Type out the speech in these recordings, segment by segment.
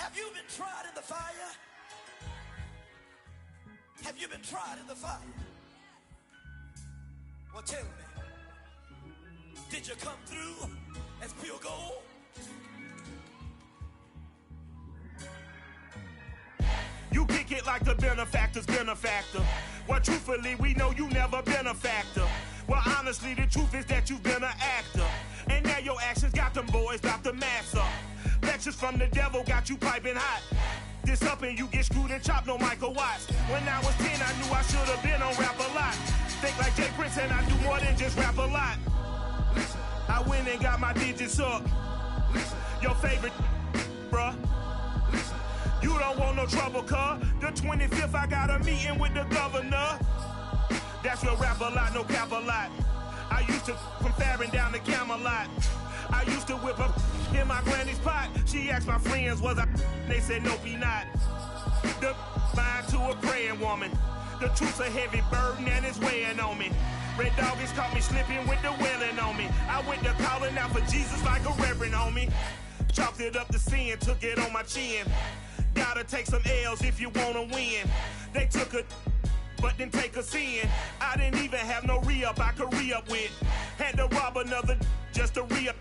Have you been tried in the fire? Have you been tried in the fire? Well, tell me, did you come through as pure gold? You kick it like the benefactor's benefactor. Well, truthfully, we know you never been a factor. Well, honestly, the truth is that you've been an actor. And now your actions got them boys about to mass up. Lectures from the devil got you piping hot. This up and you get screwed and chopped, no Michael Watts. When I was 10, I knew I should have been on rap a lot. Think like Jay Prince and I do more than just rap a lot. I went and got my digits up. Your favorite, bruh. You don't want no trouble, cuz. The 25th, I got a meeting with the governor. That's real rap a lot, no cap a lot. I used to from Farron down to Camelot. I used to whip up in my granny's pot. She asked my friends, was I? They said, nope, he not. The mind to a praying woman. The truth's a heavy burden and it's weighing on me. Red Doggies caught me slipping with the wailing on me. I went to calling out for Jesus like a reverend on me. Chalked it up to sin, took it on my chin. Gotta take some L's if you wanna win. They took a but didn't take a sin. I didn't even have no re-up I could re-up with. Had to rob another just to re-up.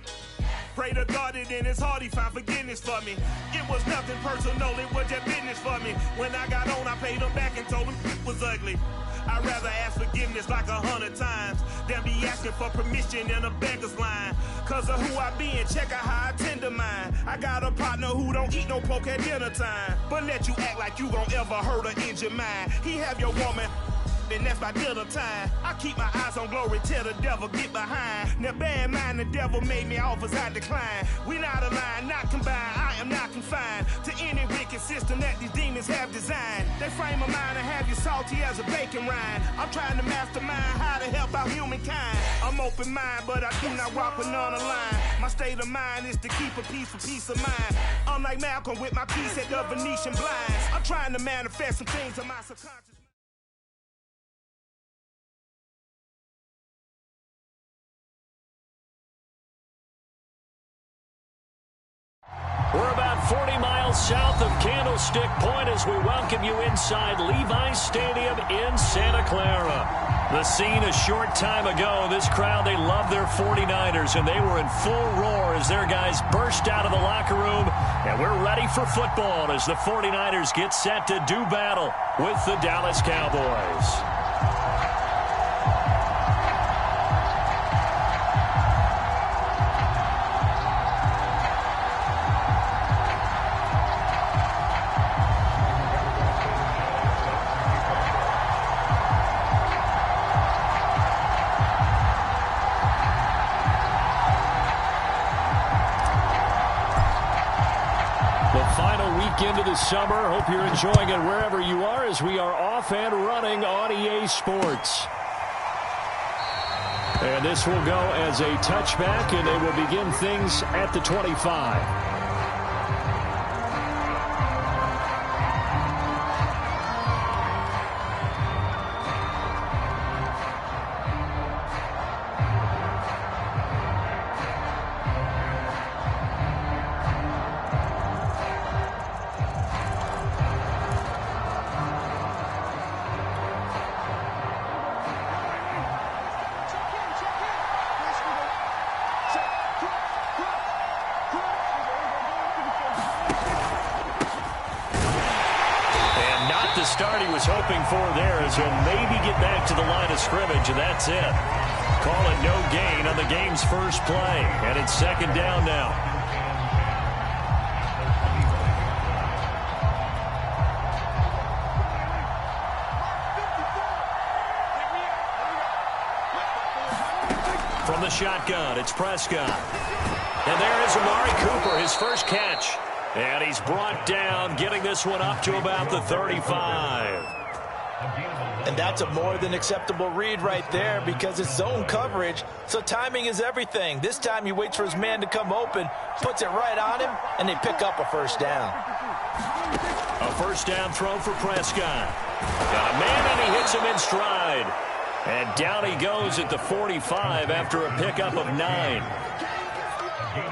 Pray to God that in his heart he found forgiveness for me. It was nothing personal, it was just business for me. When I got on, I paid him back and told him it was ugly. I'd rather ask forgiveness like 100 times than be asking for permission in a beggar's line. Cause of who I be and check out how I tend to mine. I got a partner who don't eat no pork at dinner time, but let you act like you gon' ever hurt or injure mine. He have your woman, and that's by dinner time. I keep my eyes on glory till the devil get behind. Now bear in mind the devil made me offers I decline. We not aligned, not combined, I am not confined to any wicked system that these demons have designed. They frame a mind and have you salty as a bacon rind. I'm trying to mastermind how to help out humankind. I'm open mind, but I do not rock with none aligned. My state of mind is to keep a peace of mind. Unlike Malcolm with my piece at the Venetian blinds. I'm trying to manifest some things in my subconscious. We're about 40 miles south of Candlestick Point as we welcome you inside Levi's Stadium in Santa Clara. The scene a short time ago, this crowd, they love their 49ers, and they were in full roar as their guys burst out of the locker room. And we're ready for football as the 49ers get set to do battle with the Dallas Cowboys. Into the summer. Hope you're enjoying it wherever you are as we are off and running on EA Sports. And this will go as a touchback, and they will begin things at the 25. Start he was hoping for there as he'll maybe get back to the line of scrimmage, and that's it. Call it no gain on the game's first play, and it's second down now. From the shotgun, it's Prescott. And there is Amari Cooper, his first catch. And he's brought down, getting this one up to about the 35. And that's a more than acceptable read right there because it's zone coverage, so timing is everything. This time he waits for his man to come open, puts it right on him, and they pick up a first down. A first down throw for Prescott. Got a man, and he hits him in stride. And down he goes at the 45 after a pickup of 9.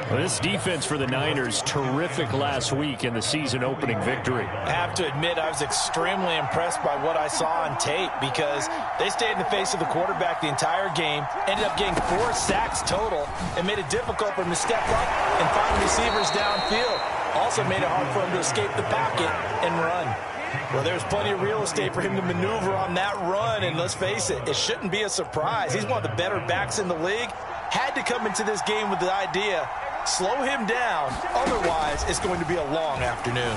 Well, this defense for the Niners, terrific last week in the season-opening victory. I have to admit, I was extremely impressed by what I saw on tape because they stayed in the face of the quarterback the entire game, ended up getting 4 sacks total, and made it difficult for him to step up and find receivers downfield. Also made it hard for him to escape the pocket and run. Well, there's plenty of real estate for him to maneuver on that run, and let's face it, it shouldn't be a surprise. He's one of the better backs in the league. Had to come into this game with the idea, slow him down, otherwise it's going to be a long afternoon.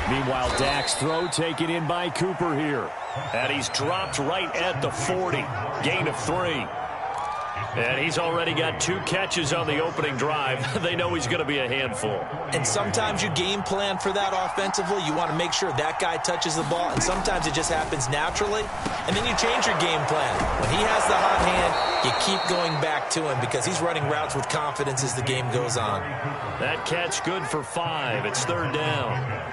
Meanwhile, Dak's throw taken in by Cooper here. And he's dropped right at the 40. Gain of 3. And he's already got 2 catches on the opening drive. They know he's going to be a handful. And sometimes you game plan for that offensively. You want to make sure that guy touches the ball, and sometimes it just happens naturally. And then you change your game plan. When he has the hot hand, you keep going back to him because he's running routes with confidence as the game goes on. That catch good for 5. It's 3rd down.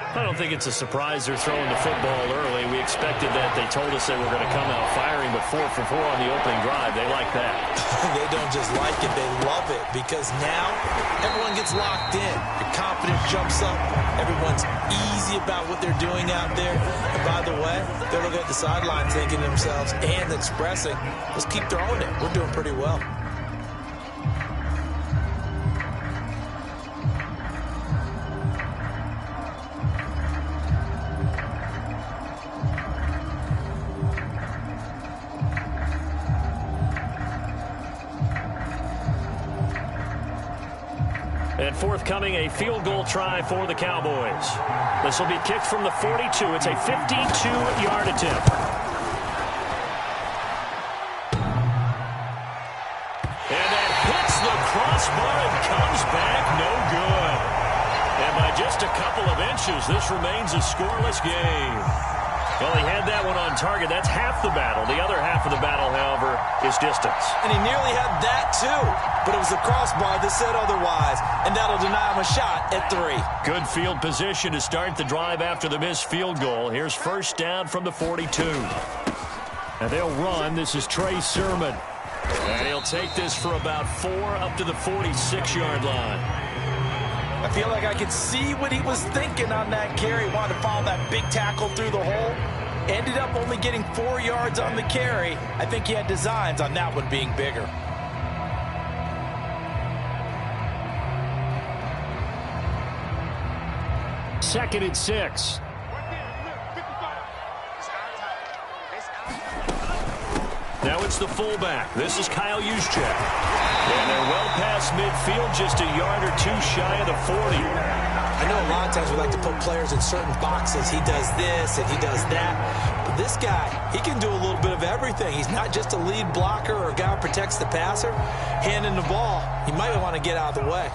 I don't think it's a surprise they're throwing the football early. We expected that. They told us they were going to come out firing, but 4 for 4 on the opening drive. They like that. They don't just like it, they love it, because now everyone gets locked in. Your confidence jumps up. Everyone's easy about what they're doing out there. And by the way, they're looking at the sideline thinking to themselves and expressing, let's keep throwing it. We're doing pretty well. And forthcoming, a field goal try for the Cowboys. This will be kicked from the 42. It's a 52-yard attempt. And that hits the crossbar and comes back no good. And by just a couple of inches, this remains a scoreless game. Well, he had that one on target. That's half the battle. The other half of the battle, however, is distance. And he nearly had that, too. But it was the crossbar that said otherwise. And that'll deny him a shot at 3. Good field position to start the drive after the missed field goal. Here's first down from the 42. And they'll run. This is Trey Sermon. And he'll take this for about 4 up to the 46-yard line. I feel like I could see what he was thinking on that carry. Wanted to follow that big tackle through the hole. Ended up only getting 4 yards on the carry. I think he had designs on that one being bigger. Second and 6. Now it's the fullback. This is Kyle Juszczyk. And they're well past midfield, just a yard or 2 shy of the 40. I know a lot of times we like to put players in certain boxes. He does this and he does that. But this guy, he can do a little bit of everything. He's not just a lead blocker or a guy who protects the passer. Handing the ball, he might want to get out of the way.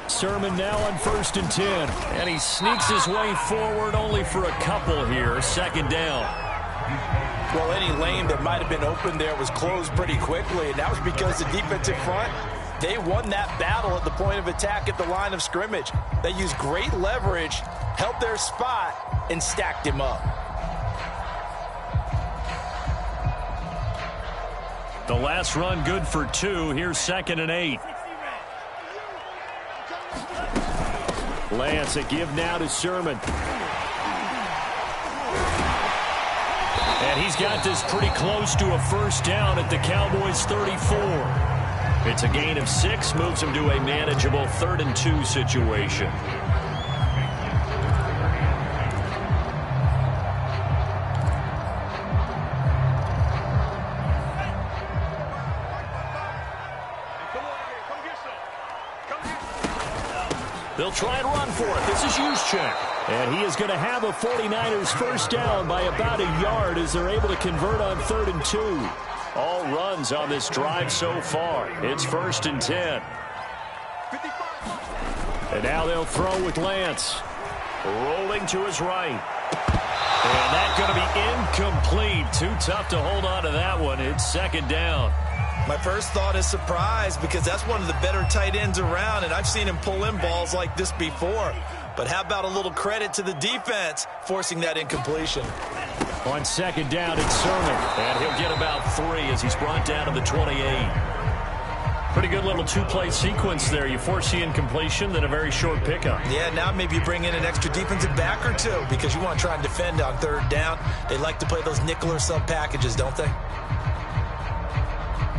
Sermon now on 1st and 10. And he sneaks his way forward only for a couple here. 2nd down. Well, any lane that might have been open there was closed pretty quickly, and that was because the defensive front, they won that battle at the point of attack at the line of scrimmage. They used great leverage, held their spot, and stacked him up. The last run good for 2. Here's 2nd and 8. Lance, a give now to Sermon. And he's got this pretty close to a first down at the Cowboys' 34. It's a gain of 6, moves him to a manageable 3rd and 2 situation. They'll try and run for it. This is Juszczyk. And he is going to have a 49ers first down by about a yard as they're able to convert on 3rd and 2. All runs on this drive so far. It's 1st and 10. And now they'll throw with Lance. Rolling to his right. And that's going to be incomplete. Too tough to hold on to that one. It's 2nd down. My first thought is surprise because that's one of the better tight ends around, and I've seen him pull in balls like this before. But how about a little credit to the defense forcing that incompletion? On second down, it's Sermon. And he'll get about 3 as he's brought down to the 28. Pretty good little two-play sequence there. You force the incompletion, then a very short pickup. Yeah, now maybe you bring in an extra defensive back or two because you want to try and defend on third down. They like to play those nickel or sub packages, don't they?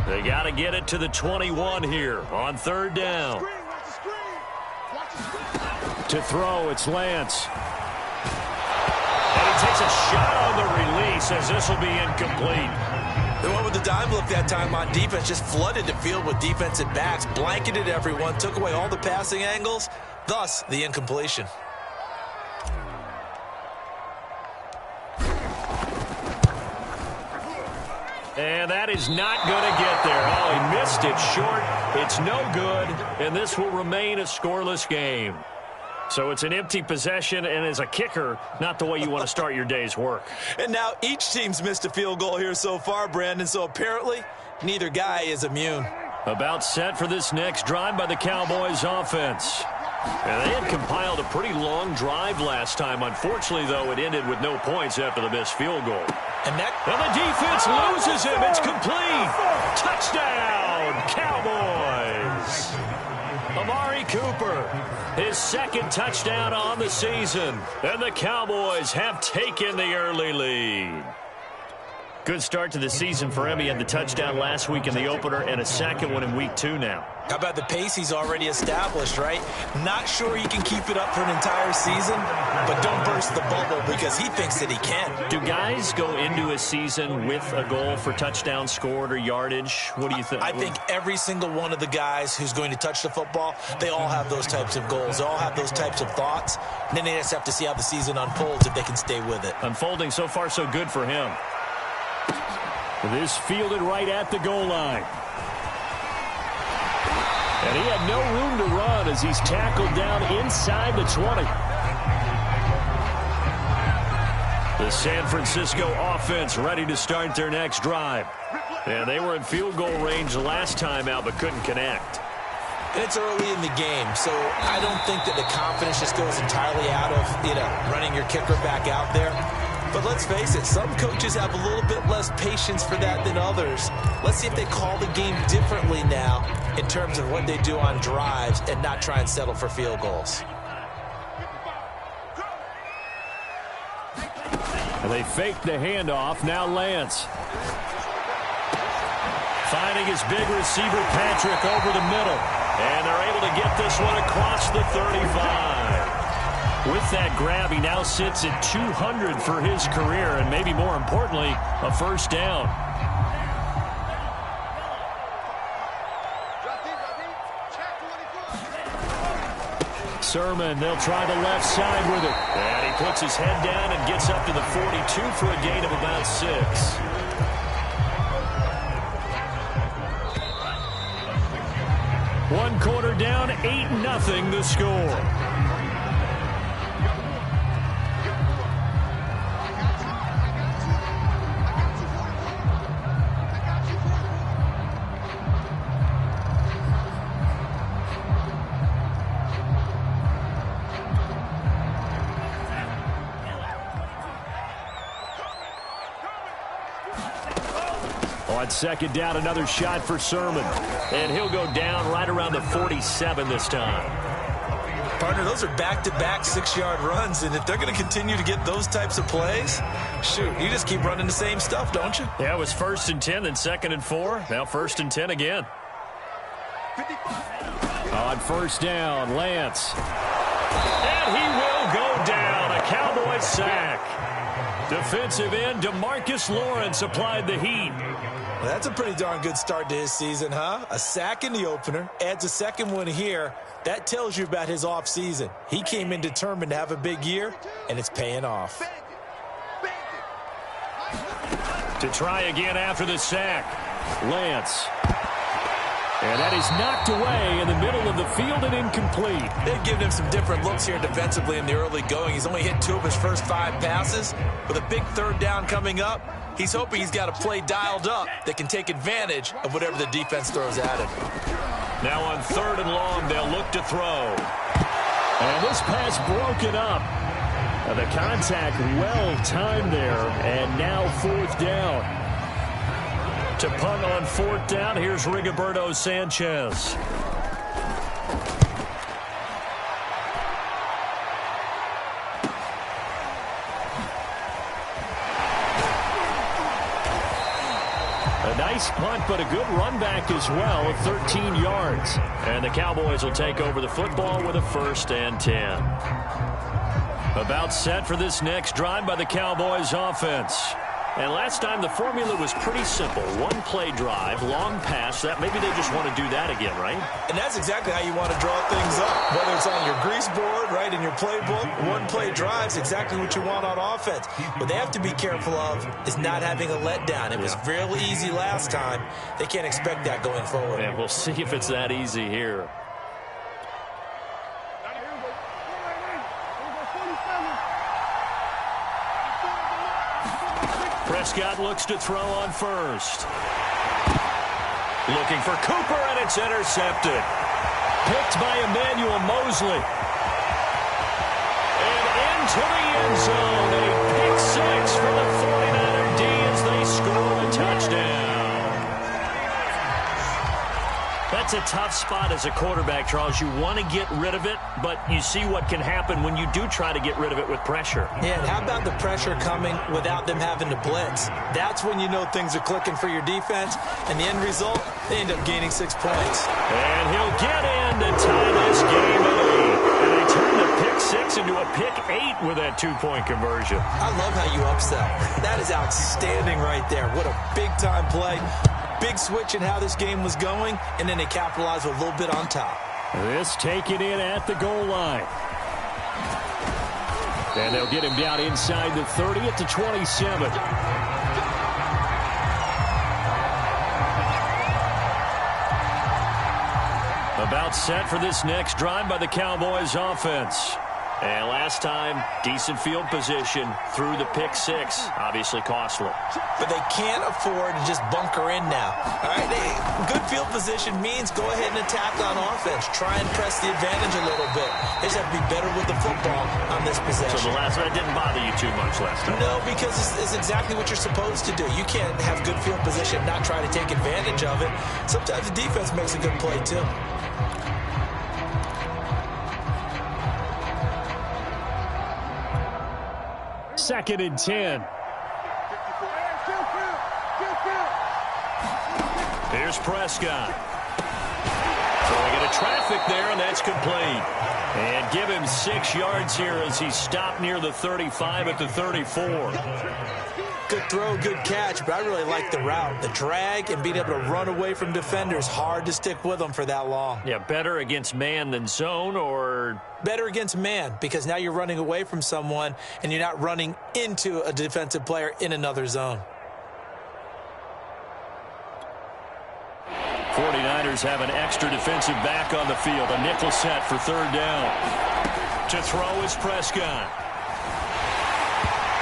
They got to get it to the 21 here on third down. To throw, it's Lance. And he takes a shot on the release as this will be incomplete. They went with the dime look that time on defense, just flooded the field with defensive backs, blanketed everyone, took away all the passing angles, thus the incompletion. And that is not going to get there. Oh, he missed it short. It's no good, and this will remain a scoreless game. So it's an empty possession, and as a kicker, not the way you want to start your day's work. And now each team's missed a field goal here so far, Brandon, so apparently neither guy is immune. About set for this next drive by the Cowboys offense. And they had compiled a pretty long drive last time. Unfortunately, though, it ended with no points after the missed field goal. And the defense loses him. It's complete. Touchdown, Cowboys. Amari Cooper, his second touchdown on the season. And the Cowboys have taken the early lead. Good start to the season for him. He had the touchdown last week in the opener and a second one in week 2 now. How about the pace he's already established, right? Not sure he can keep it up for an entire season, but don't burst the bubble because he thinks that he can. Do guys go into a season with a goal for touchdown scored or yardage? What do you think? I think every single one of the guys who's going to touch the football, they all have those types of goals. They all have those types of thoughts. And then they just have to see how the season unfolds if they can stay with it. Unfolding so far so good for him. This fielded right at the goal line. And he had no room to run as he's tackled down inside the 20. The San Francisco offense ready to start their next drive. And they were in field goal range the last time out but couldn't connect. It's early in the game, so I don't think that the confidence just goes entirely out of, running your kicker back out there. But let's face it, some coaches have a little bit less patience for that than others. Let's see if they call the game differently now in terms of what they do on drives and not try and settle for field goals. And they fake the handoff. Now Lance. Finding his big receiver, Patrick, over the middle. And they're able to get this one across the 35. With that grab, he now sits at 200 for his career, and maybe more importantly, a first down. Sermon, they'll try the left side with it. And he puts his head down and gets up to the 42 for a gain of about 6. 1 quarter down, 8-0 the score. On second down, another shot for Sermon. And he'll go down right around the 47 this time. Partner, those are back-to-back 6-yard runs, and if they're going to continue to get those types of plays, shoot, you just keep running the same stuff, don't you? Yeah, it was 1st and 10, then 2nd and 4. Now 1st and 10 again. On first down, Lance. And he will go down. A Cowboys sack. Defensive end DeMarcus Lawrence applied the heat. Well, that's a pretty darn good start to his season, huh? A sack in the opener, adds a second one here. That tells you about his offseason. He came in determined to have a big year, and it's paying off. To try again after the sack, Lance. And that is knocked away in the middle of the field and incomplete. They've given him some different looks here defensively in the early going. He's only hit 2 of his first 5 passes. With a big third down coming up, he's hoping he's got a play dialed up that can take advantage of whatever the defense throws at him. Now on 3rd and long, they'll look to throw. And this pass broken up. The contact well timed there, and now fourth down. To punt on fourth down, here's Rigoberto Sanchez. A nice punt, but a good run back as well of 13 yards. And the Cowboys will take over the football with a 1st and 10. About set for this next drive by the Cowboys offense. And last time the formula was pretty simple. One play drive, long pass. That maybe they just want to do that again, right? And that's exactly how you want to draw things up. Whether it's on your grease board, right, in your playbook, one play drive's exactly what you want on offense. What they have to be careful of is not having a letdown. It was real easy last time. They can't expect that going forward. And we'll see if it's that easy here. Prescott looks to throw on first. Looking for Cooper, and it's intercepted. Picked by Emmanuel Mosley. And into the end zone. A pick six for the 49er D as they score a touchdown. That's a tough spot as a quarterback, Charles. You want to get rid of it, but you see what can happen when you do try to get rid of it with pressure. Yeah, and how about the pressure coming without them having to blitz? That's when you know things are clicking for your defense, and the end result, they end up gaining 6 points. And he'll get in to tie this game at 8. And they turn the pick six into a pick 8 with that 2-point conversion. I love how you upsell. That is outstanding right there. What a big-time play. Big switch in how this game was going, and then they capitalize with a little bit on top. This taken in at the goal line. And they'll get him down inside the 30 at the 27. About set for this next drive by the Cowboys offense. And last time, decent field position through the pick six. Obviously costly. But they can't afford to just bunker in now. All right, good field position means go ahead and attack on offense. Try and press the advantage a little bit. They just have to be better with the football on this possession. So the last one didn't bother you too much last time? No, because it's exactly what you're supposed to do. You can't have good field position and not try to take advantage of it. Sometimes the defense makes a good play, too. 2nd and 10. Here's Prescott. Throwing into traffic there, and that's complete. And give him 6 yards here as he stopped near the 35 at the 34. Good throw, good catch, but I really like the route. The drag and being able to run away from defenders, hard to stick with them for that long. Yeah, better against man than zone, or? Better against man, because now you're running away from someone and you're not running into a defensive player in another zone. 49ers have an extra defensive back on the field. A nickel set for 3rd down. To throw is Prescott.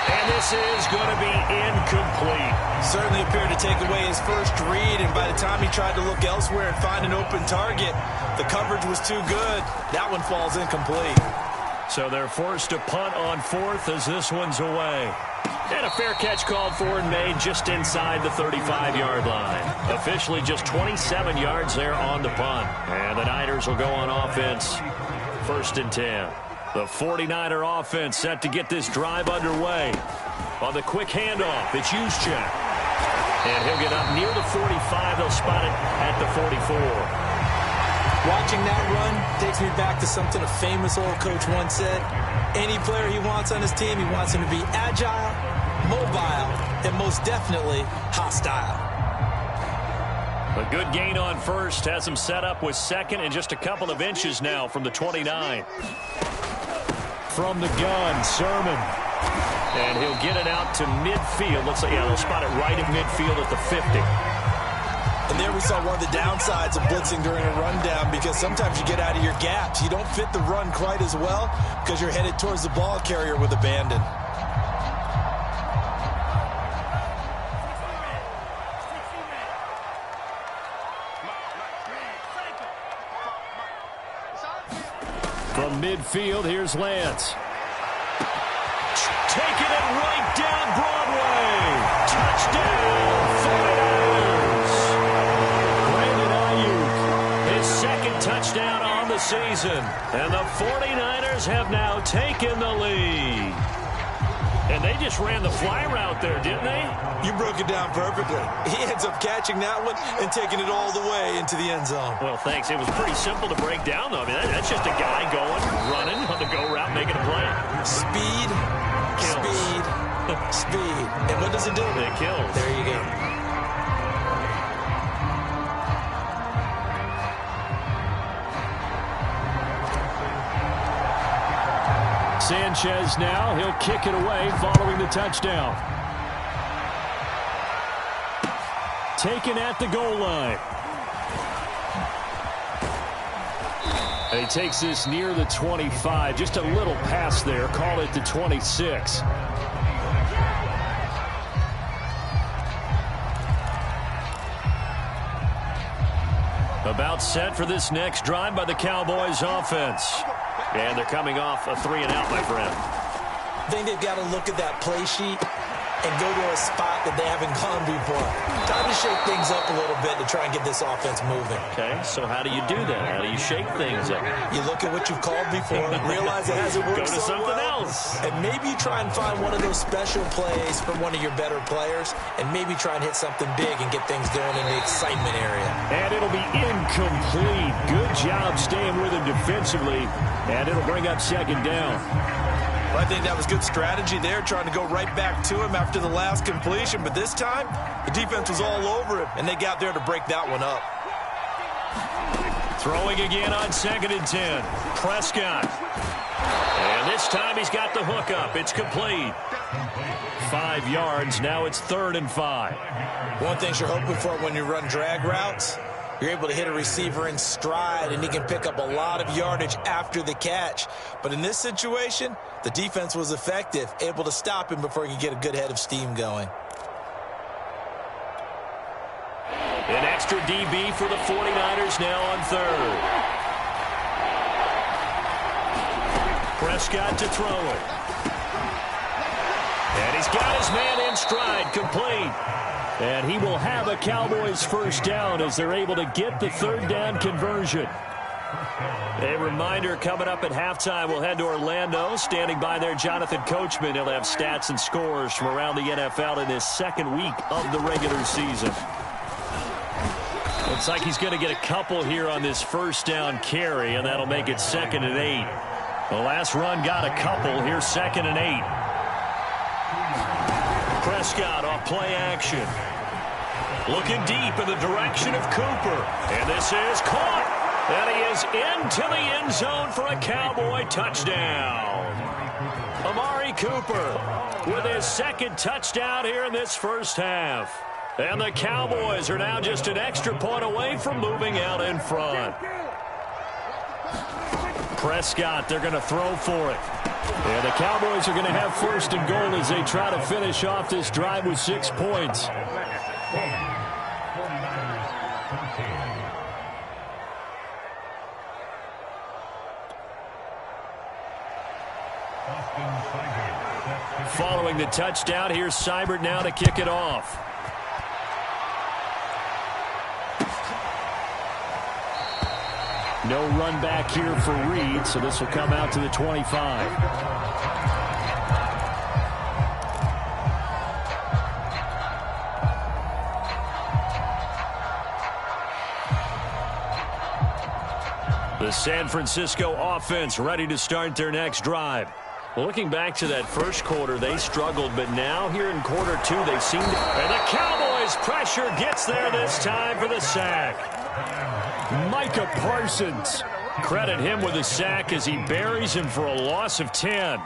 And this is going to be incomplete. Certainly appeared to take away his first read, and by the time he tried to look elsewhere and find an open target, the coverage was too good. That one falls incomplete. So they're forced to punt on 4th as this one's away. And a fair catch called for and made just inside the 35-yard line. Officially just 27 yards there on the punt. And the Niners will go on offense. 1st and 10. The 49er offense set to get this drive underway. On the quick handoff, it's Juszczyk. And he'll get up near the 45. They'll spot it at the 44. Watching that run takes me back to something a famous old coach once said. Any player he wants on his team, he wants him to be agile, mobile, and most definitely hostile. A good gain on 1st. Has him set up with 2nd and just a couple of inches now from the 29. From the gun, Sermon. And he'll get it out to midfield. Looks like, yeah, they'll spot it right at midfield at the 50. And there we saw one of the downsides of blitzing during a rundown, because sometimes you get out of your gaps. You don't fit the run quite as well because you're headed towards the ball carrier with abandon. From midfield, here's Lance. taking it right down Broadway. Touchdown, 49ers. Brandon Ayuk, his second touchdown on the season. And the 49ers have now taken the lead. And they just ran the fly route there, didn't they? You broke it down perfectly. He ends up catching that one and taking it all the way into the end zone. Well, thanks. It was pretty simple to break down, though. I mean, that's just a guy going, running on the go route, making a play. Speed, Kills. speed, speed. And what does it do? It kills. There you go. Sanchez now, he'll kick it away following the touchdown. Taken at the goal line. And he takes this near the 25, just a little pass there, call it the 26. About set for this next drive by the Cowboys offense. And they're coming off a 3-and-out, my friend. I think they've got to look at that play sheet and go to a spot that they haven't gone before. Time to shake things up a little bit to try and get this offense moving. Okay, so how do you do that? How do you shake things up? You look at what you've called before, realize it hasn't worked Go to so something well, else. and maybe you try and find one of those special plays from one of your better players, and maybe try and hit something big and get things going in the excitement area. And it'll be incomplete. Good job staying with him defensively, and it'll bring up second down. Well, I think that was good strategy there, trying to go right back to him after the last completion. But this time, the defense was all over him, and they got there to break that one up. Throwing again on 2nd and 10. Prescott. And this time he's got the hook up. It's complete. 5 yards. Now it's 3rd and 5. One thing you're hoping for when you run drag routes, you're able to hit a receiver in stride, and he can pick up a lot of yardage after the catch. But in this situation, the defense was effective, able to stop him before he could get a good head of steam going. An extra DB for the 49ers now on 3rd. Prescott to throw it. And he's got his man in stride, complete. And he will have a Cowboys first down as they're able to get the 3rd down conversion. A reminder, coming up at halftime, we'll head to Orlando. Standing by there, Jonathan Coachman. He'll have stats and scores from around the NFL in his 2nd week of the regular season. Looks like he's going to get a couple here on this first down carry, and that'll make it 2nd and 8. The last run got a couple. Here's 2nd and 8. Prescott off play action. Looking deep in the direction of Cooper. And this is caught. And he is into the end zone for a Cowboy touchdown. Amari Cooper with his 2nd touchdown here in this first half. And the Cowboys are now just an extra point away from moving out in front. Prescott, they're going to throw for it. And the Cowboys are going to have 1st and goal as they try to finish off this drive with 6 points. Following the touchdown, here's Seibert now to kick it off. No run back here for Reed, so this will come out to the 25. The San Francisco offense ready to start their next drive. Well, looking back to that first quarter, they struggled, but now here in quarter 2, they seem to... And the Cowboys' pressure gets there this time for the sack. Micah Parsons. Credit him with a sack as he buries him for a loss of 10.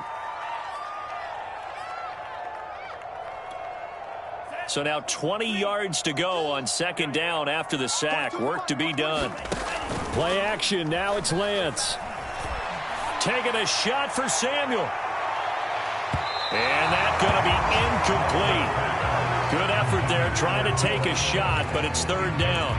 So now 20 yards to go on 2nd down after the sack. Work to be done. Play action. Now it's Lance. Taking a shot for Samuel. And that's going to be incomplete. Good effort there trying to take a shot, but it's 3rd down.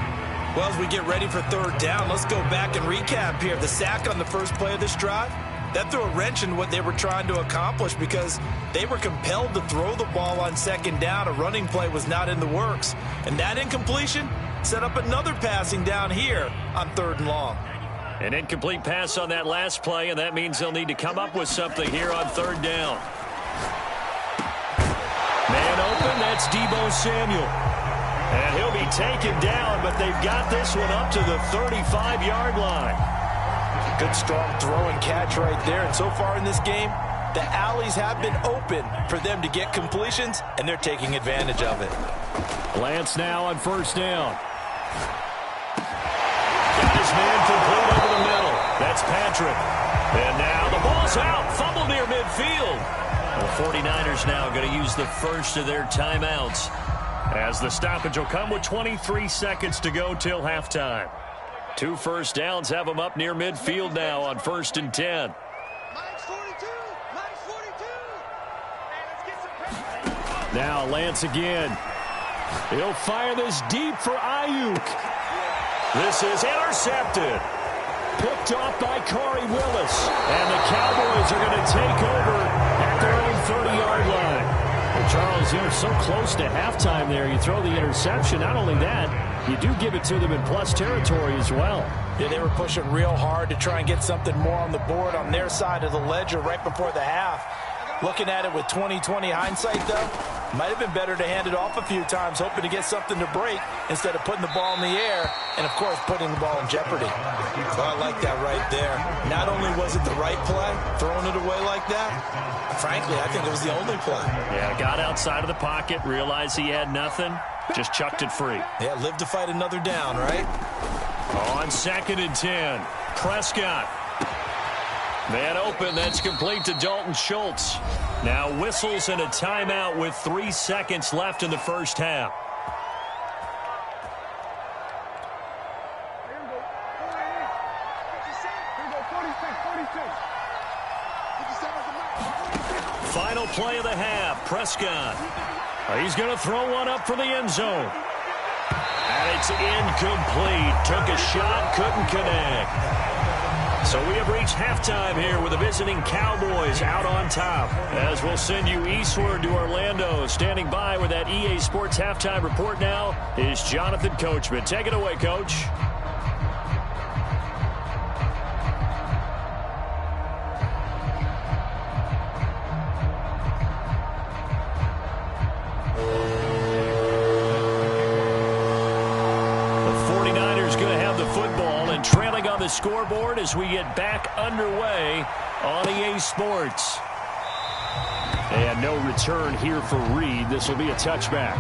Well, as we get ready for 3rd down, let's go back and recap here. The sack on the first play of this drive, That threw a wrench in what they were trying to accomplish because they were compelled to throw the ball on second down. A running play was not in the works. And that incompletion set up another passing down here on 3rd and long. An incomplete pass on that last play, and that means they'll need to come up with something here on 3rd down. Man open, that's Deebo Samuel. And he'll be taken down, but they've got this one up to the 35-yard line. Good strong throw and catch right there. And so far in this game, the alleys have been open for them to get completions, and they're taking advantage of it. Lance now on 1st down. Got his man complete over the middle. That's Patrick. And now the ball's out. Fumble near midfield. The 49ers now going to use the first of their timeouts, as the stoppage will come with 23 seconds to go till halftime. 2 first downs have them up near midfield now on 1st and 10. Now Lance again. He'll fire this deep for Ayuk. This is intercepted. Picked off by Corey Willis. And the Cowboys are going to take over at their own 30-yard line. Well, Charles, you're so close to halftime there. You throw the interception. Not only that, you do give it to them in plus territory as well. Yeah, they were pushing real hard to try and get something more on the board on their side of the ledger right before the half. Looking at it with 20/20 hindsight, though, might have been better to hand it off a few times, hoping to get something to break instead of putting the ball in the air and, of course, putting the ball in jeopardy. So I like that right there. Not only was it the right play, throwing it away like that, frankly, I think it was the only play. Yeah, got outside of the pocket, realized he had nothing, just chucked it free. Yeah, live to fight another down, right? On 2nd and 10, Prescott. Man open, that's complete to Dalton Schultz. Now whistles and a timeout with 3 seconds left in the first half. Final play of the half, Prescott. He's going to throw one up for the end zone. And it's incomplete. Took a shot, couldn't connect. So we have reached halftime here with the visiting Cowboys out on top. As we'll send you eastward to Orlando. Standing by with that EA Sports halftime report now is Jonathan Coachman. Take it away, Coach. Scoreboard as we get back underway on EA Sports. And no return here for Reed. This will be a touchback.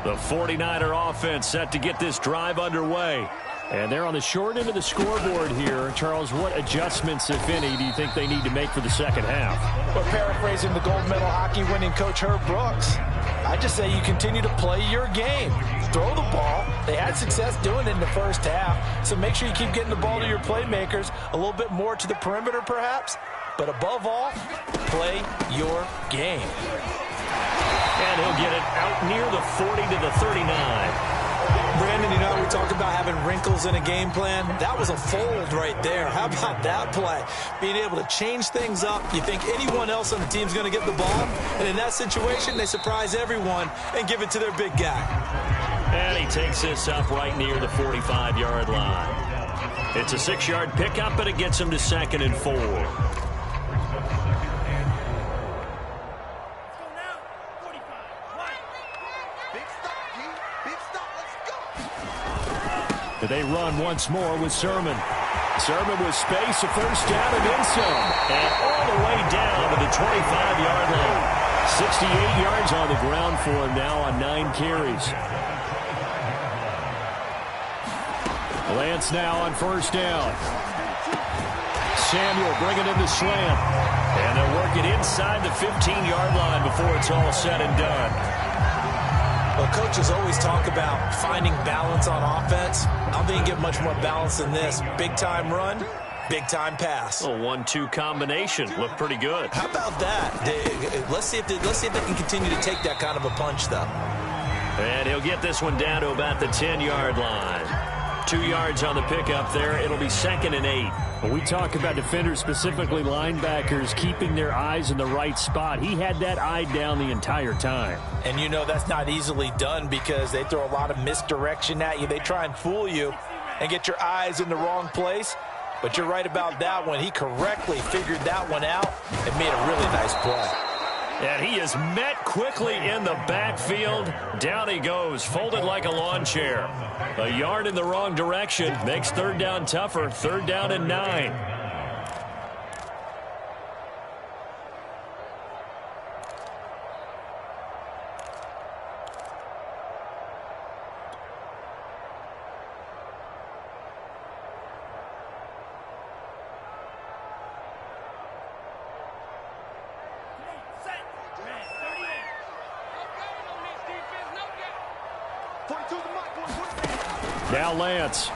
The 49er offense set to get this drive underway. And they're on the short end of the scoreboard here. Charles, what adjustments, if any, do you think they need to make for the second half? Well, paraphrasing the gold medal hockey winning coach Herb Brooks, I just say you continue to play your game. Throw the ball. They had success doing it in the first half. So make sure you keep getting the ball to your playmakers, a little bit more to the perimeter perhaps. But above all, play your game. And he'll get it out near the 40 to the 39. Brandon, you know, we talked about having wrinkles in a game plan. That was a fold right there. How about that play? Being able to change things up. You think anyone else on the team is going to get the ball? And in that situation, they surprise everyone and give it to their big guy. And he takes this up right near the 45-yard line. It's a 6-yard pickup, but it gets him to 2nd and 4. They run once more with Sermon. Sermon with space, a first down and then some. And all the way down to the 25-yard line. 68 yards on the ground for him now on 9 carries. Lance now on first down. Samuel bringing in the slant. And they'll work it inside the 15-yard line before it's all said and done. Well, coaches always talk about finding balance on offense. I don't think you get much more balance than this. Big-time run, big-time pass. A 1-2 combination. Looked pretty good. How about that? Let's see if they can continue to take that kind of a punch, though. And he'll get this one down to about the 10-yard line. 2 yards on the pickup there. It'll be 2nd and 8. When we talk about defenders, specifically linebackers, keeping their eyes in the right spot, he had that eye down the entire time. And you know that's not easily done because they throw a lot of misdirection at you. They try and fool you and get your eyes in the wrong place. But you're right about that one. He correctly figured that one out and made a really nice play. And he is met quickly in the backfield. Down he goes, folded like a lawn chair. A yard in the wrong direction makes 3rd down tougher. 3rd down and 9. Now Lance.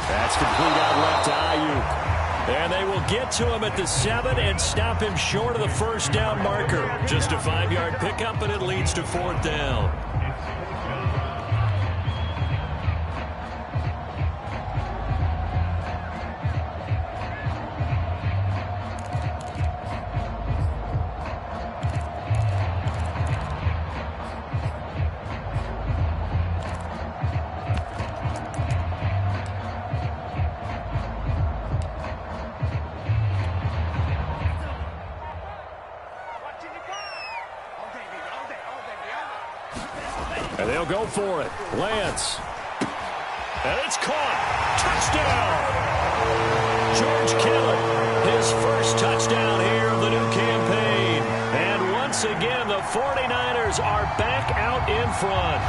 That's complete out left to Ayuk. And they will get to him at the 7 and stop him short of the 1st down marker. Just a 5-yard pickup, and it leads to 4th down. And they'll go for it. Lance. And it's caught. Touchdown. George Kittle, his first touchdown here of the new campaign. And once again, the 49ers are back out in front.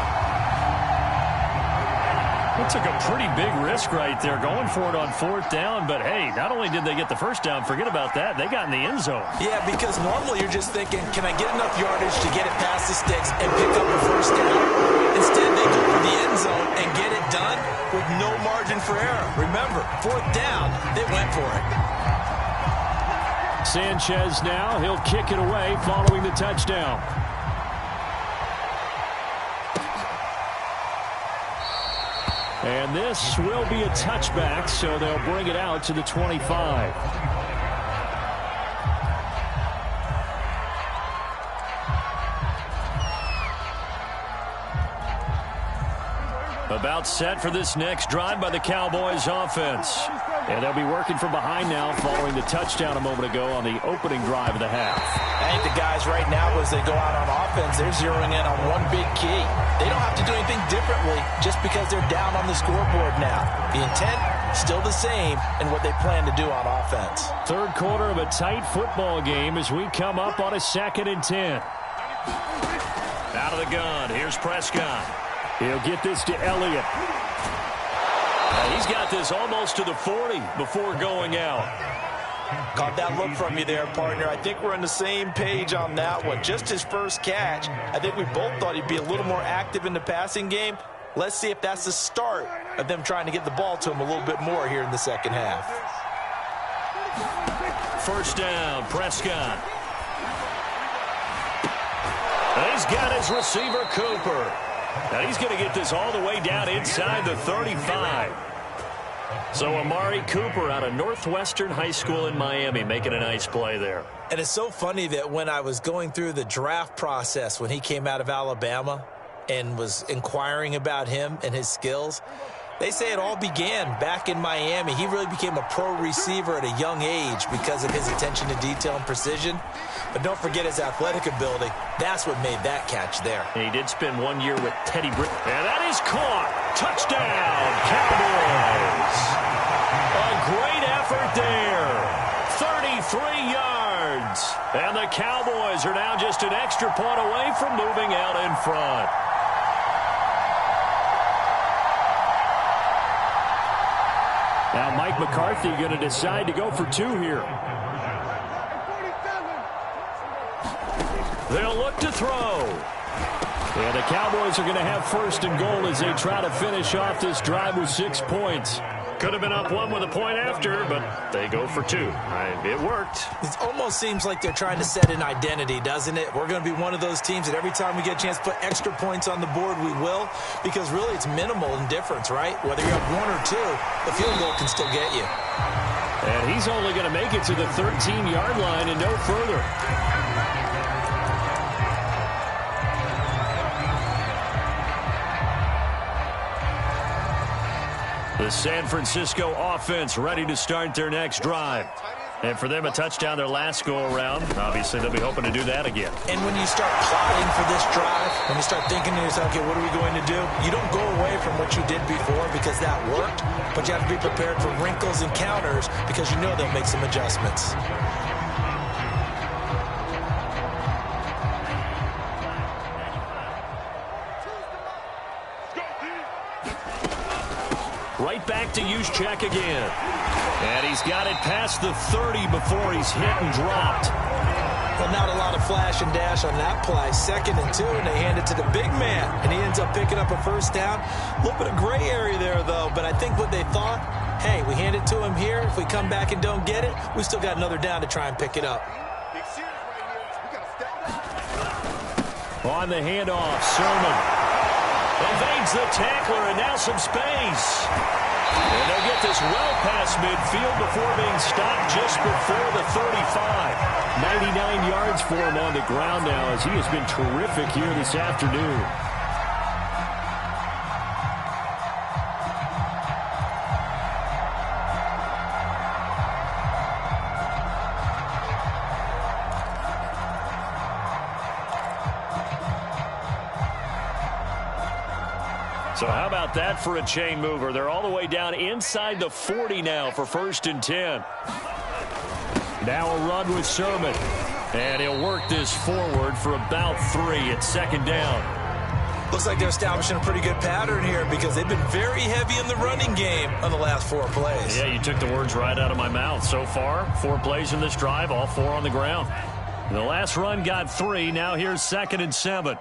That took a pretty big risk right there, going for it on 4th down. But, hey, not only did they get the 1st down, forget about that, they got in the end zone. Yeah, because normally you're just thinking, can I get enough yardage to get it past the sticks and pick up a 1st down? Instead, they go for the end zone and get it done with no margin for error. Remember, 4th down, they went for it. Sanchez now, he'll kick it away following the touchdown. And this will be a touchback, so they'll bring it out to the 25. About set for this next drive by the Cowboys offense. And they'll be working from behind now following the touchdown a moment ago on the opening drive of the half. I think the guys right now, as they go out on offense, they're zeroing in on one big key. They don't have to do anything differently just because they're down on the scoreboard now. The intent, still the same in what they plan to do on offense. 3rd quarter of a tight football game as we come up on a 2nd and 10. Out of the gun, here's Prescott. He'll get this to Elliott. And he's got this almost to the 40 before going out. Caught that look from you there, partner. I think we're on the same page on that one. Just his first catch. I think we both thought he'd be a little more active in the passing game. Let's see if that's the start of them trying to get the ball to him a little bit more here in the 2nd half. 1st down, Prescott. And he's got his receiver, Cooper. Now he's going to get this all the way down inside the 35. So Amari Cooper out of Northwestern High School in Miami making a nice play there. And it's so funny that when I was going through the draft process when he came out of Alabama and was inquiring about him and his skills, they say it all began back in Miami. He really became a pro receiver at a young age because of his attention to detail and precision. But don't forget his athletic ability. That's what made that catch there. And he did spend 1 year with Teddy Britt. And that is caught. Touchdown, Cowboys. A great effort there. 33 yards. And the Cowboys are now just an extra point away from moving out in front. Now Mike McCarthy going to decide to go for 2 here. They'll look to throw. And the Cowboys are going to have first and goal as they try to finish off this drive with 6 points. Could have been up one with a point after, but they go for two. It worked. It almost seems like they're trying to set an identity, doesn't it? We're going to be one of those teams that every time we get a chance to put extra points on the board, we will, because really it's minimal in difference, right? Whether you're up 1 or 2, the field goal can still get you. And he's only going to make it to the 13-yard line and no further. The San Francisco offense ready to start their next drive. And for them, a touchdown their last go-around. Obviously, they'll be hoping to do that again. And when you start plotting for this drive, when you start thinking to yourself, okay, what are we going to do? You don't go away from what you did before because that worked, but you have to be prepared for wrinkles and counters because you know they'll make some adjustments. Right back to Juszczyk again. And he's got it past the 30 before he's hit and dropped. Well, not a lot of flash and dash on that play. 2nd and 2, and they hand it to the big man. And he ends up picking up a first down. A little bit of gray area there, though. But I think what they thought, hey, we hand it to him here. If we come back and don't get it, we still got another down to try and pick it up. On the handoff, Sermon evades the tackler, and now some space. And they'll get this well past midfield before being stopped just before the 35. 99 yards for him on the ground now as he has been terrific here this afternoon. So how about that for a chain mover? They're all the way down inside the 40 now for 1st and 10. Now a run with Sermon. And he'll work this forward for about 3 at 2nd down. Looks like they're establishing a pretty good pattern here because they've been very heavy in the running game on the last 4 plays. Yeah, you took the words right out of my mouth. So far, 4 plays in this drive, all 4 on the ground. The last run got 3. Now here's 2nd and 7.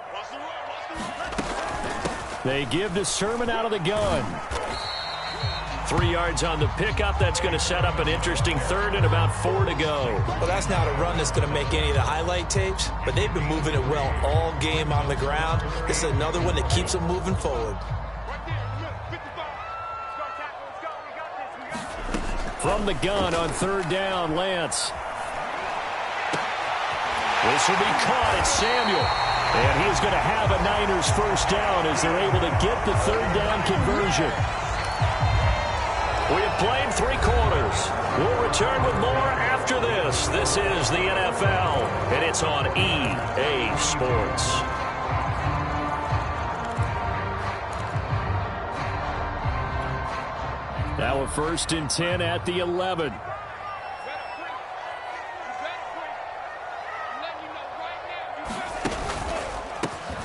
They give to Sermon out of the gun. 3 yards on the pickup. That's going to set up an interesting 3rd and about 4 to go. Well, that's not a run that's going to make any of the highlight tapes, but they've been moving it well all game on the ground. This is another one that keeps them moving forward. From the gun on 3rd down, Lance. This will be caught. It's Samuel. And he is going to have a Niners first down as they're able to get the 3rd down conversion. We have played 3 quarters. We'll return with more after this. This is the NFL, and it's on EA Sports. Now a 1st and 10 at the 11.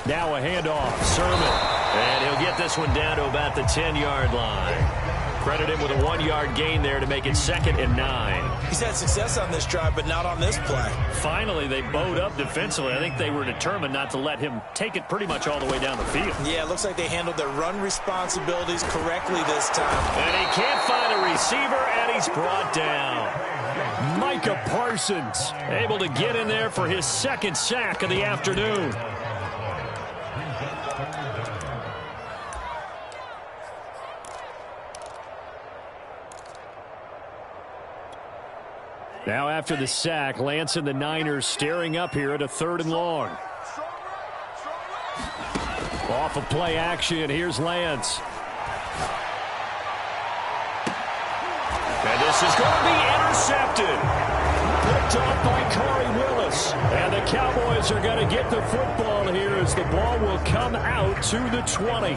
Now a handoff, Sermon. And he'll get this one down to about the 10-yard line. Credit him with a 1-yard gain there to make it 2nd and 9. He's had success on this drive, but not on this play. Finally, they bowed up defensively. I think they were determined not to let him take it pretty much all the way down the field. Yeah, it looks like they handled their run responsibilities correctly this time. And he can't find a receiver, and he's brought down. Micah Parsons able to get in there for his 2nd sack of the afternoon. Now after the sack, Lance and the Niners staring up here at a 3rd and long. Off of play action, here's Lance. And this is going to be intercepted. Picked off by Corey Willis. And the Cowboys are going to get the football here as the ball will come out to the 20.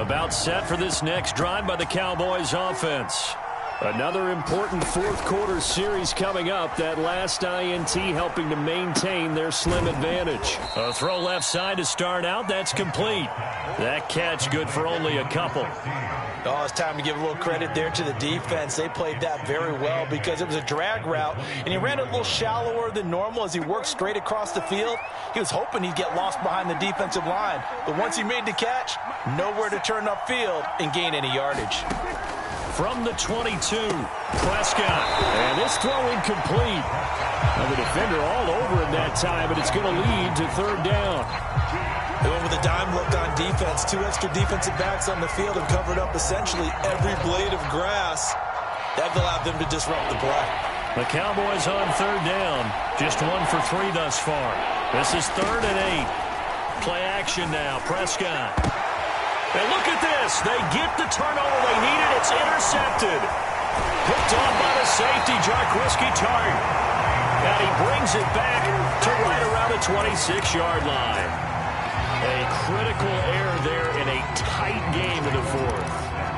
About set for this next drive by the Cowboys offense. Another important fourth-quarter series coming up. That last INT helping to maintain their slim advantage. A throw left side to start out. That's complete. That catch good for only a couple. Oh, it's time to give a little credit there to the defense. They played that very well because it was a drag route, and he ran it a little shallower than normal as he worked straight across the field. He was hoping he'd get lost behind the defensive line, but once he made the catch, nowhere to turn upfield and gain any yardage. From the 22, Prescott. And this throw incomplete. Now the defender all over him that time, but it's going to lead to third down. They went with a dime look on defense. 2 extra defensive backs on the field and covered up essentially every blade of grass. That allowed them to disrupt the play. The Cowboys on third down. Just 1 for 3 thus far. This is 3rd and 8. Play action now. Prescott. And look at this. They get the turnover they needed. It's intercepted. Picked off by the safety, Jarquiski Tart. And he brings it back to right around the 26-yard line. A critical error there in a tight game in the fourth.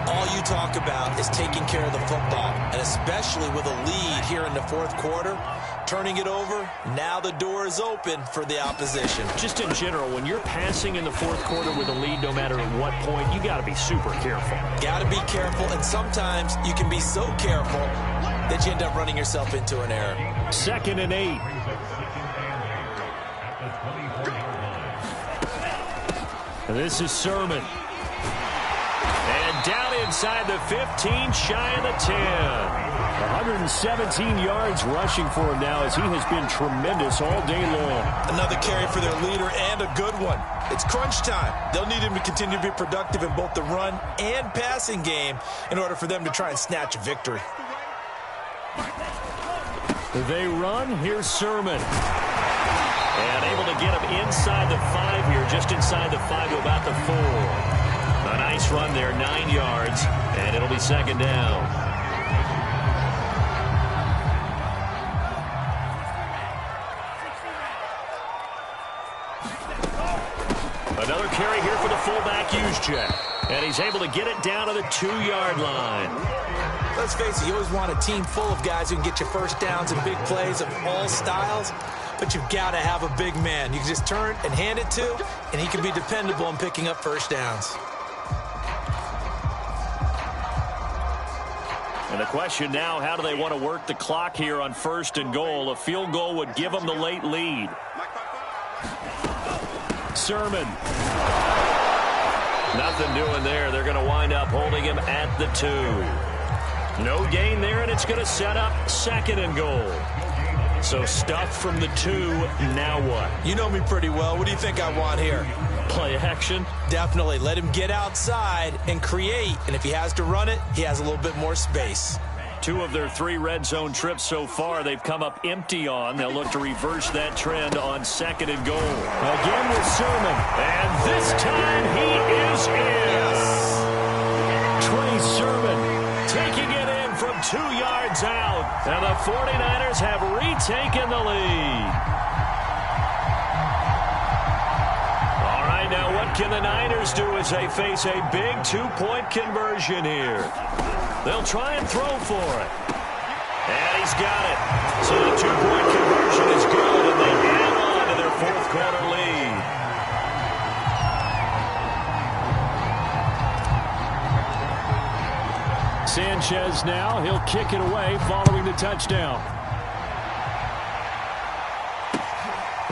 All you talk about is taking care of the football, and especially with a lead here in the fourth quarter, turning it over, now the door is open for the opposition. Just in general, when you're passing in the fourth quarter with a lead, no matter at what point, you got to be super careful. Got to be careful, and sometimes you can be so careful that you end up running yourself into an error. 2nd and 8. This is Sermon. And down inside the 15, shy of the 10. 117 yards rushing for him now as he has been tremendous all day long. Another carry for their leader and a good one. It's crunch time. They'll need him to continue to be productive in both the run and passing game in order for them to try and snatch a victory. They run. Here's Sermon. And able to get him inside the 5 here, just inside the 5 to about the 4. A nice run there, 9 yards, and it'll be 2nd down. Another carry here for the fullback Juszczyk. And he's able to get it down to the 2-yard line. Let's face it, you always want a team full of guys who can get you first downs and big plays of all styles. But you've got to have a big man you can just turn and hand it to, and he can be dependable in picking up first downs. And the question now, how do they want to work the clock here on 1st and goal? A field goal would give them the late lead. Sermon. Nothing doing there. They're going to wind up holding him at the 2. No gain there, and it's going to set up 2nd and goal. So stuff from the 2, now what? You know me pretty well. What do you think I want here? Play action? Definitely. Let him get outside and create. And if he has to run it, he has a little bit more space. 2 of their 3 red zone trips so far, they've come up empty on. They'll look to reverse that trend on 2nd and goal. Again with Sermon. And this time he is in. Trey Sermon taking it in from 2 yards out. And the 49ers have retaken the lead. All right, now what can the Niners do as they face a big 2-point conversion here? They'll try and throw for it. And he's got it. So the 2-point conversion is good, and they add on to their fourth quarter lead. Sanchez now. He'll kick it away following the touchdown.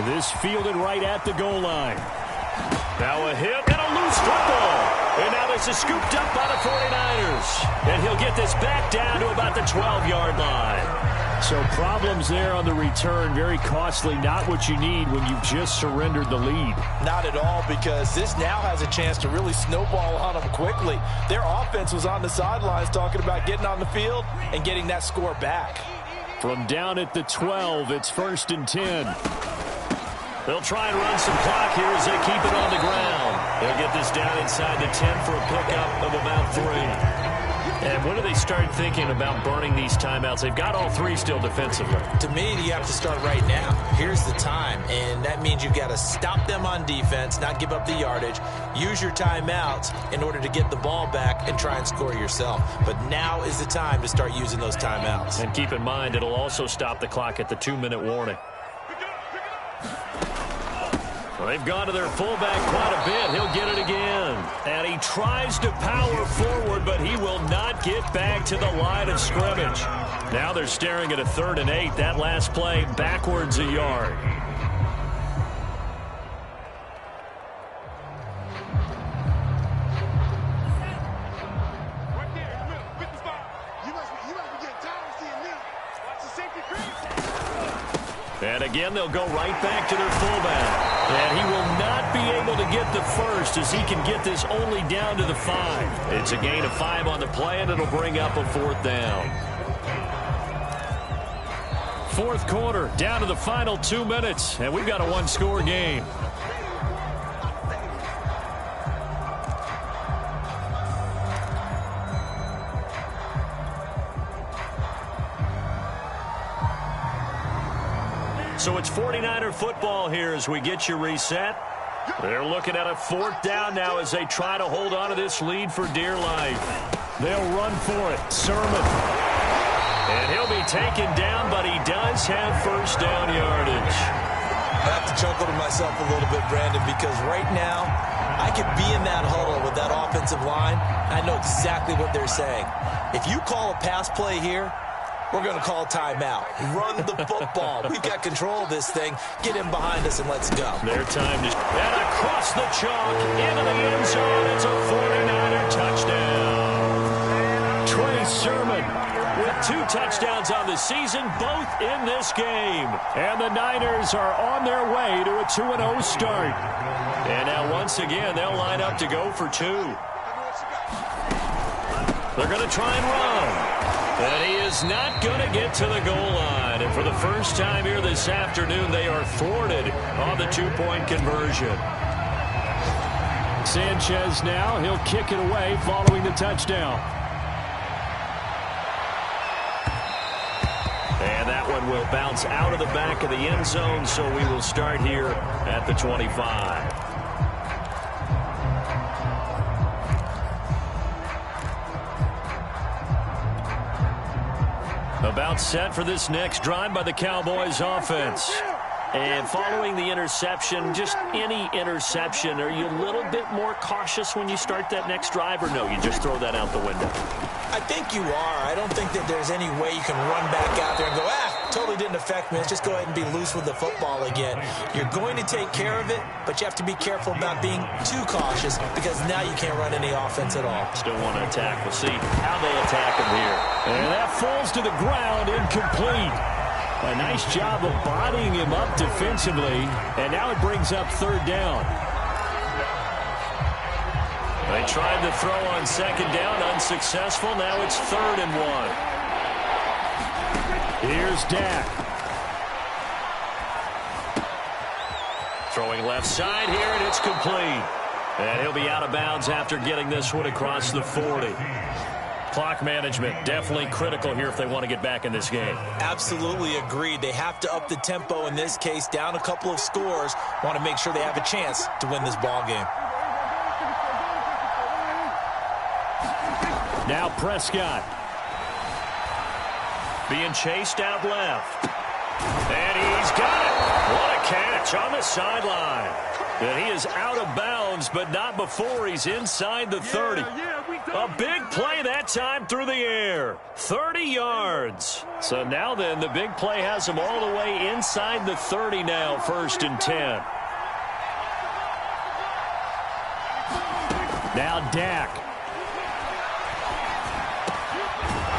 This fielded right at the goal line. Now a hit and a loose football. And now this is scooped up by the 49ers. And he'll get this back down to about the 12-yard line. So problems there on the return. Very costly. Not what you need when you've just surrendered the lead. Not at all, because this now has a chance to really snowball on them quickly. Their offense was on the sidelines talking about getting on the field and getting that score back. From down at the 12, it's 1st and 10. They'll try and run some clock here as they keep it on the ground. They'll get this down inside the 10 for a pickup of about 3. And when do they start thinking about burning these timeouts? They've got all 3 still defensively. To me, you have to start right now. Here's the time, and that means you've got to stop them on defense, not give up the yardage, use your timeouts in order to get the ball back and try and score yourself. But now is the time to start using those timeouts. And keep in mind, it'll also stop the clock at the 2-minute warning. Well, they've gone to their fullback quite a bit. He'll get it again. And he tries to power forward, but he will not get back to the line of scrimmage. Now they're staring at a 3rd and 8. That last play backwards a yard. And again, they'll go right back to their fullback. And he will not be able to get the first as he can get this only down to the 5. It's a gain of 5 on the play, and it'll bring up a 4th down. 4th quarter, down to the final 2 minutes, and we've got a 1-score game. So it's 49er football here as we get you reset. They're looking at a 4th down now as they try to hold on to this lead for dear life. They'll run for it. Sermon. And he'll be taken down, but he does have 1st down yardage. I have to chuckle to myself a little bit, Brandon, because right now I could be in that huddle with that offensive line. I know exactly what they're saying. If you call a pass play here, we're going to call timeout. Run the football. We've got control of this thing. Get him behind us and let's go. Their time to... And across the chalk, into the end zone. It's a 49er touchdown. Trey Sermon with 2 touchdowns on the season, both in this game. And the Niners are on their way to a 2-0 start. And now once again, they'll line up to go for 2. They're going to try and run. And he is not going to get to the goal line. And for the first time here this afternoon, they are thwarted on the 2-point conversion. Sanchez now, he'll kick it away following the touchdown. And that one will bounce out of the back of the end zone, so we will start here at the 25. About set for this next drive by the Cowboys offense. And following the interception, just any interception, are you a little bit more cautious when you start that next drive, or no, you just throw that out the window? I think you are. I don't think that there's any way you can run back out there and go, totally didn't affect me. Let's just go ahead and be loose with the football again. You're going to take care of it, but you have to be careful about being too cautious because now you can't run any offense at all. Still want to attack. We'll see how they attack him here. And that falls to the ground, incomplete. A nice job of bodying him up defensively, and now it brings up 3rd down. They tried to throw on 2nd down, unsuccessful. Now it's 3rd and 1. Here's Dak. Throwing left side here, and it's complete. And he'll be out of bounds after getting this one across the 40. Clock management, definitely critical here if they want to get back in this game. Absolutely agreed. They have to up the tempo in this case, down a couple of scores. Want to make sure they have a chance to win this ball game. Now Prescott. Being chased out left. And he's got it. What a catch on the sideline. And he is out of bounds, but not before he's inside the 30. A big play that time through the air. 30 yards. So now then, the big play has him all the way inside the 30 now, 1st and 10. Now Dak.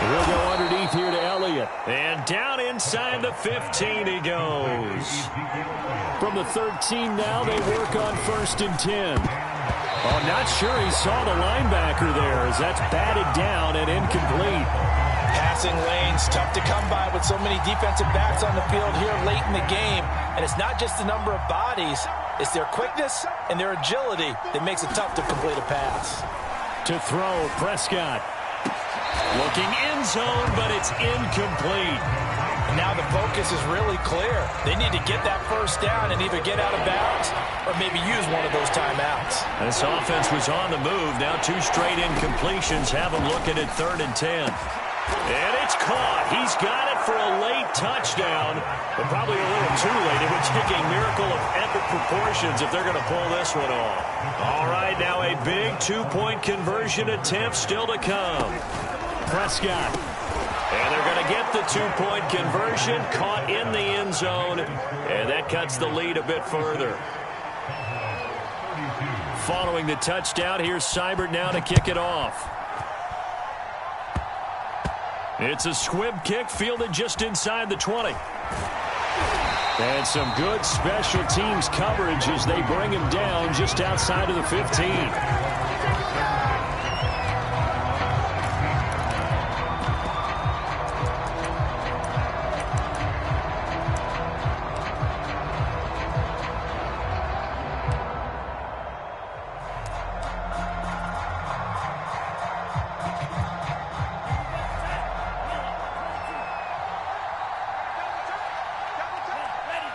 He'll go underneath here to Elliott. And down inside the 15 he goes. From the 13 now, they work on 1st and 10. Oh, not sure he saw the linebacker there as that's batted down and incomplete. Passing lanes, tough to come by with so many defensive backs on the field here late in the game. And it's not just the number of bodies, It's their quickness and their agility that makes it tough to complete a pass. To throw, Prescott. Looking end zone, but it's incomplete. And now the focus is really clear. They need to get that first down and either get out of bounds or maybe use one of those timeouts. This offense was on the move. Now 2 straight incompletions have them looking at 3rd and 10. And it's caught. He's got it for a late touchdown, but probably a little too late. It would take a miracle of epic proportions if they're going to pull this one off. All right, now a big 2-point conversion attempt still to come. Prescott. And they're going to get the 2-point conversion, caught in the end zone, and that cuts the lead a bit further. Following the touchdown, here's Seibert now to kick it off. It's a squib kick fielded just inside the 20. And some good special teams coverage as they bring him down just outside of the 15.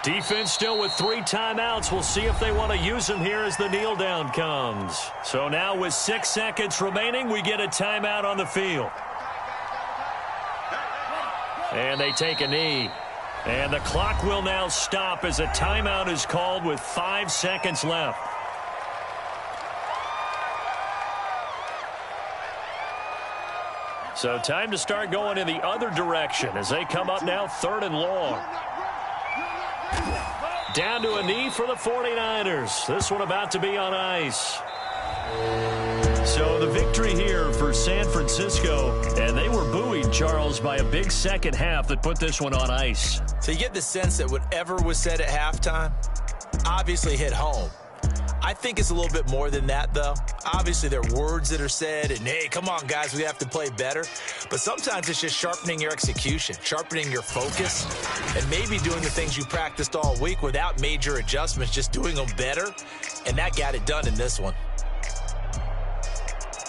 Defense still with 3 timeouts. We'll see if they want to use them here as the kneel down comes. So now with 6 seconds remaining, we get a timeout on the field. And they take a knee. And the clock will now stop as a timeout is called with 5 seconds left. So time to start going in the other direction as they come up now 3rd and long. Down to a knee for the 49ers. This one about to be on ice. So the victory here for San Francisco, and they were buoyed, Charles, by a big second half that put this one on ice. So you get the sense that whatever was said at halftime obviously hit home. I think it's a little bit more than that, though. Obviously, there are words that are said, and, hey, come on, guys, we have to play better. But sometimes it's just sharpening your execution, sharpening your focus, and maybe doing the things you practiced all week without major adjustments, just doing them better, and that got it done in this one.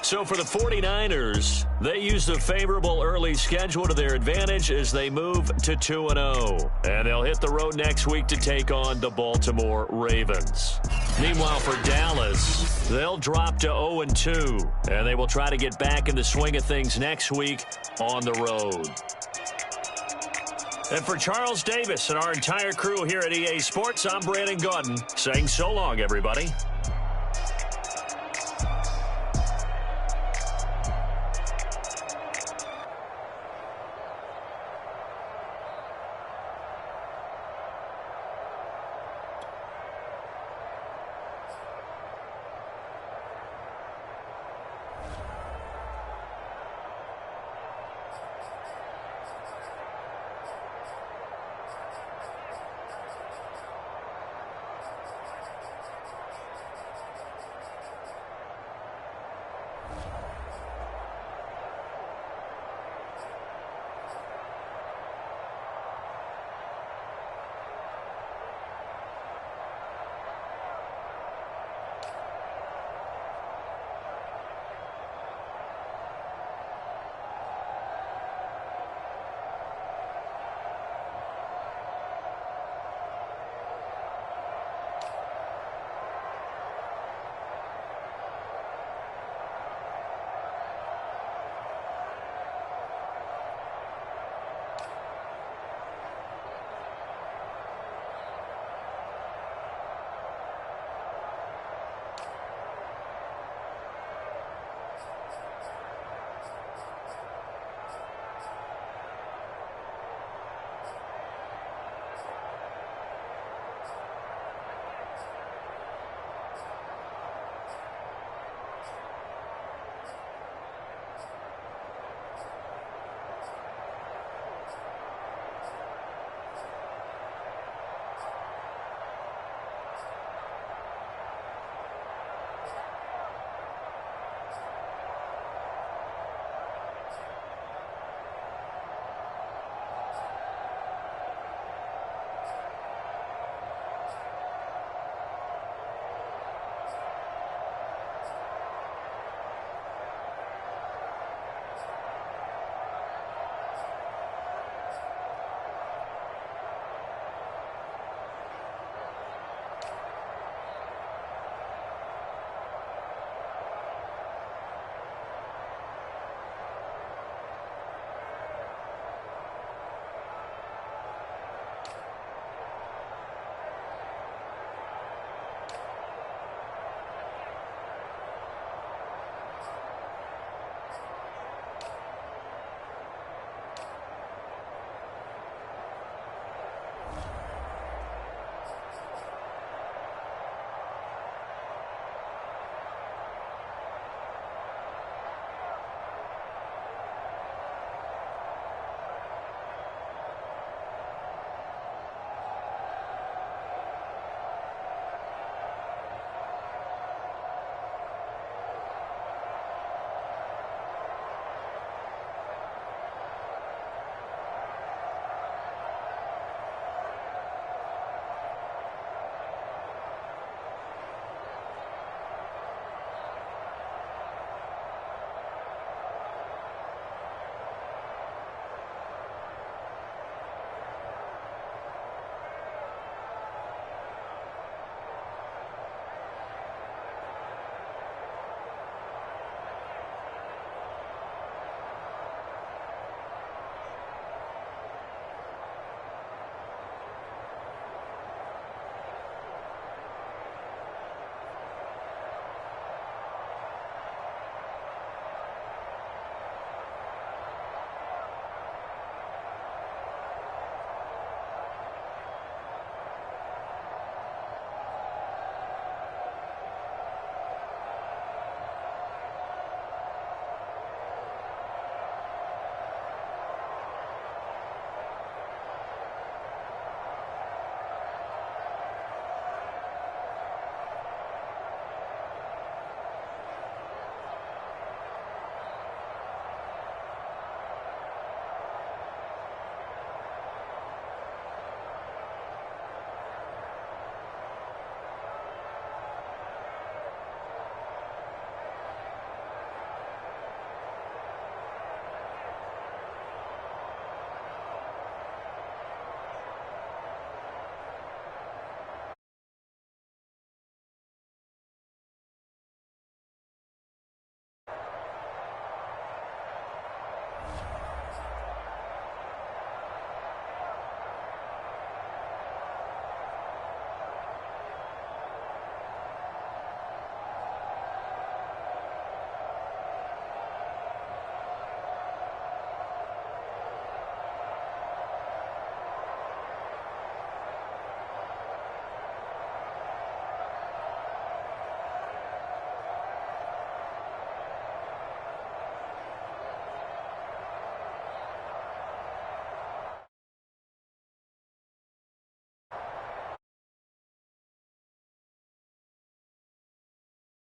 So for the 49ers, they used a favorable early schedule to their advantage as they move to 2-0. And they'll hit the road next week to take on the Baltimore Ravens. Meanwhile, for Dallas, they'll drop to 0-2. And they will try to get back in the swing of things next week on the road. And for Charles Davis and our entire crew here at EA Sports, I'm Brandon Gaudin saying so long, everybody.